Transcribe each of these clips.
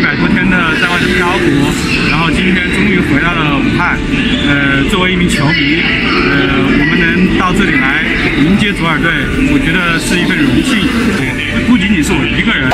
100多天的在外的漂泊，然后今天终于回到了武汉。作为一名球迷，我们能到这里来迎接左耳队，我觉得是一份荣幸。不仅仅是我一个人。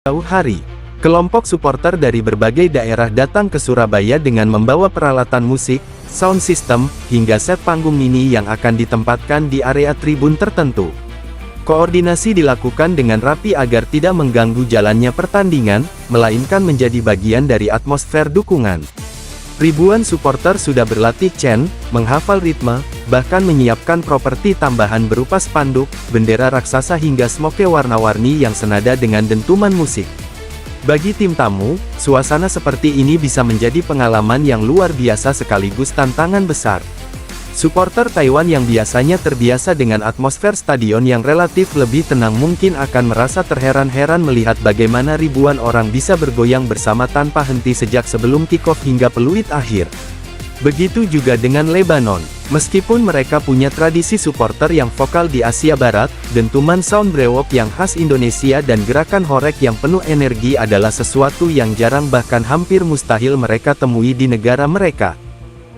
Jauh hari, kelompok supporter dari berbagai daerah datang ke Surabaya dengan membawa peralatan musik, sound system, hingga set panggung mini yang akan ditempatkan di area tribun tertentu. Koordinasi dilakukan dengan rapi agar tidak mengganggu jalannya pertandingan, melainkan menjadi bagian dari atmosfer dukungan. Ribuan supporter sudah berlatih chant, menghafal ritme, bahkan menyiapkan properti tambahan berupa spanduk, bendera raksasa hingga smoke warna-warni yang senada dengan dentuman musik. Bagi tim tamu, suasana seperti ini bisa menjadi pengalaman yang luar biasa sekaligus tantangan besar. Supporter Taiwan yang biasanya terbiasa dengan atmosfer stadion yang relatif lebih tenang mungkin akan merasa terheran-heran melihat bagaimana ribuan orang bisa bergoyang bersama tanpa henti sejak sebelum kick-off hingga peluit akhir. Begitu juga dengan Lebanon. Meskipun mereka punya tradisi supporter yang vokal di Asia Barat, dentuman sound brewok yang khas Indonesia dan gerakan horek yang penuh energi adalah sesuatu yang jarang bahkan hampir mustahil mereka temui di negara mereka.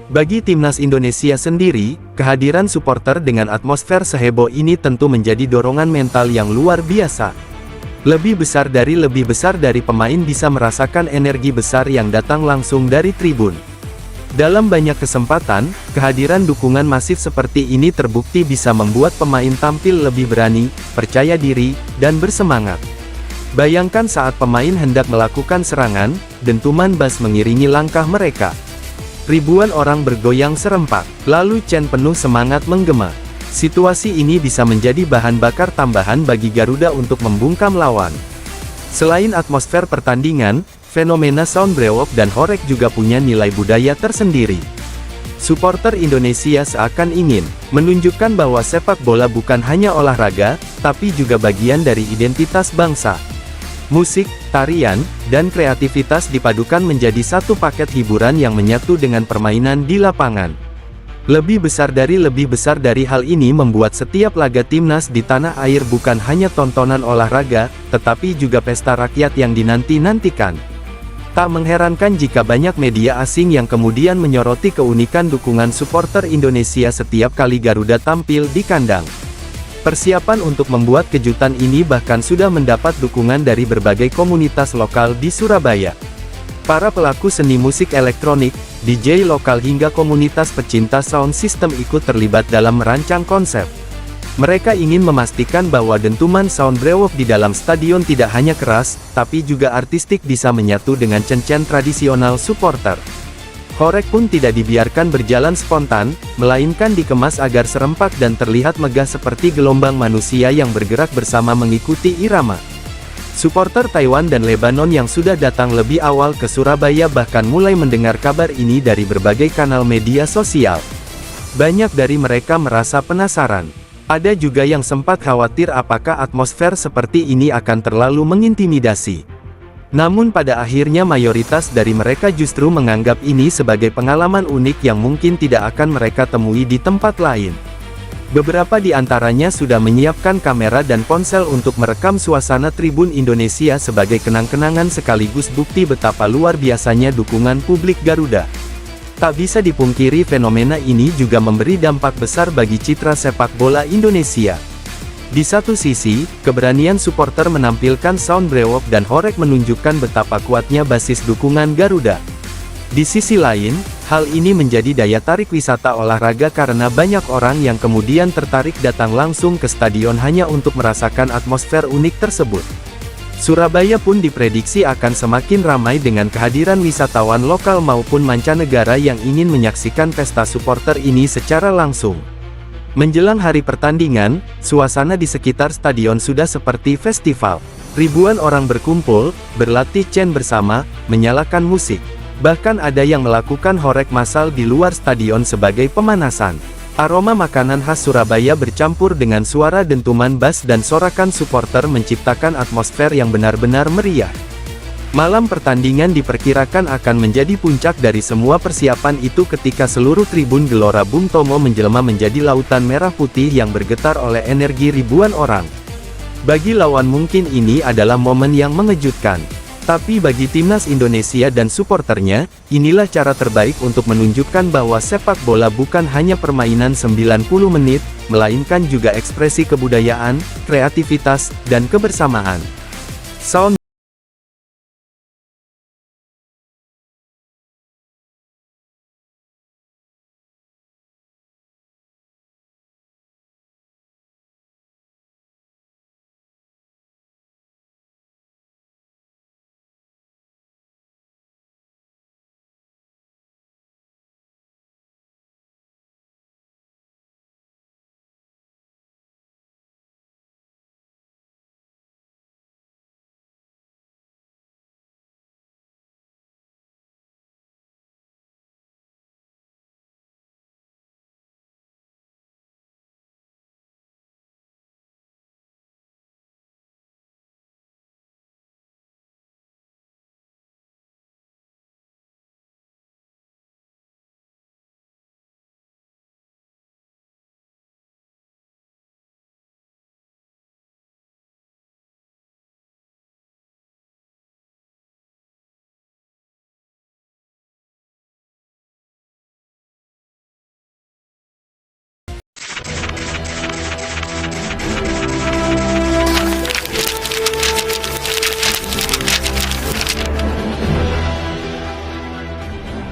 Bagi timnas Indonesia sendiri, kehadiran supporter dengan atmosfer seheboh ini tentu menjadi dorongan mental yang luar biasa. Lebih besar dari pemain bisa merasakan energi besar yang datang langsung dari tribun. Dalam banyak kesempatan, kehadiran dukungan masif seperti ini terbukti bisa membuat pemain tampil lebih berani, percaya diri, dan bersemangat. Bayangkan saat pemain hendak melakukan serangan, dentuman bass mengiringi langkah mereka. Ribuan orang bergoyang serempak, lalu chant penuh semangat menggema. Situasi ini bisa menjadi bahan bakar tambahan bagi Garuda untuk membungkam lawan. Selain atmosfer pertandingan, fenomena sound brewok dan horek juga punya nilai budaya tersendiri. Supporter Indonesia seakan ingin menunjukkan bahwa sepak bola bukan hanya olahraga, tapi juga bagian dari identitas bangsa. Musik, tarian, dan kreativitas dipadukan menjadi satu paket hiburan yang menyatu dengan permainan di lapangan. Lebih besar dari hal ini membuat setiap laga timnas di tanah air bukan hanya tontonan olahraga, tetapi juga pesta rakyat yang dinanti-nantikan. Tak mengherankan jika banyak media asing yang kemudian menyoroti keunikan dukungan supporter Indonesia setiap kali Garuda tampil di kandang. Persiapan untuk membuat kejutan ini bahkan sudah mendapat dukungan dari berbagai komunitas lokal di Surabaya. Para pelaku seni musik elektronik, DJ lokal hingga komunitas pecinta sound system ikut terlibat dalam merancang konsep. Mereka ingin memastikan bahwa dentuman sound brewok di dalam stadion tidak hanya keras, tapi juga artistik bisa menyatu dengan cencen tradisional supporter. Horeg pun tidak dibiarkan berjalan spontan, melainkan dikemas agar serempak dan terlihat megah seperti gelombang manusia yang bergerak bersama mengikuti irama. Supporter Taiwan dan Lebanon yang sudah datang lebih awal ke Surabaya bahkan mulai mendengar kabar ini dari berbagai kanal media sosial. Banyak dari mereka merasa penasaran. Ada juga yang sempat khawatir apakah atmosfer seperti ini akan terlalu mengintimidasi. Namun pada akhirnya mayoritas dari mereka justru menganggap ini sebagai pengalaman unik yang mungkin tidak akan mereka temui di tempat lain. Beberapa di antaranya sudah menyiapkan kamera dan ponsel untuk merekam suasana tribun Indonesia sebagai kenang-kenangan sekaligus bukti betapa luar biasanya dukungan publik Garuda. Tak bisa dipungkiri fenomena ini juga memberi dampak besar bagi citra sepak bola Indonesia. Di satu sisi, keberanian supporter menampilkan sound brewok dan horeg menunjukkan betapa kuatnya basis dukungan Garuda. Di sisi lain, hal ini menjadi daya tarik wisata olahraga karena banyak orang yang kemudian tertarik datang langsung ke stadion hanya untuk merasakan atmosfer unik tersebut. Surabaya pun diprediksi akan semakin ramai dengan kehadiran wisatawan lokal maupun mancanegara yang ingin menyaksikan pesta supporter ini secara langsung. Menjelang hari pertandingan, suasana di sekitar stadion sudah seperti festival. Ribuan orang berkumpul, berlatih chant bersama, menyalakan musik. Bahkan ada yang melakukan horeg massal di luar stadion sebagai pemanasan. Aroma makanan khas Surabaya bercampur dengan suara dentuman bass dan sorakan supporter menciptakan atmosfer yang benar-benar meriah. Malam pertandingan diperkirakan akan menjadi puncak dari semua persiapan itu ketika seluruh tribun Gelora Bung Tomo menjelma menjadi lautan merah putih yang bergetar oleh energi ribuan orang. Bagi lawan mungkin ini adalah momen yang mengejutkan. Tapi bagi timnas Indonesia dan supporternya, inilah cara terbaik untuk menunjukkan bahwa sepak bola bukan hanya permainan 90 menit, melainkan juga ekspresi kebudayaan, kreativitas, dan kebersamaan. Sound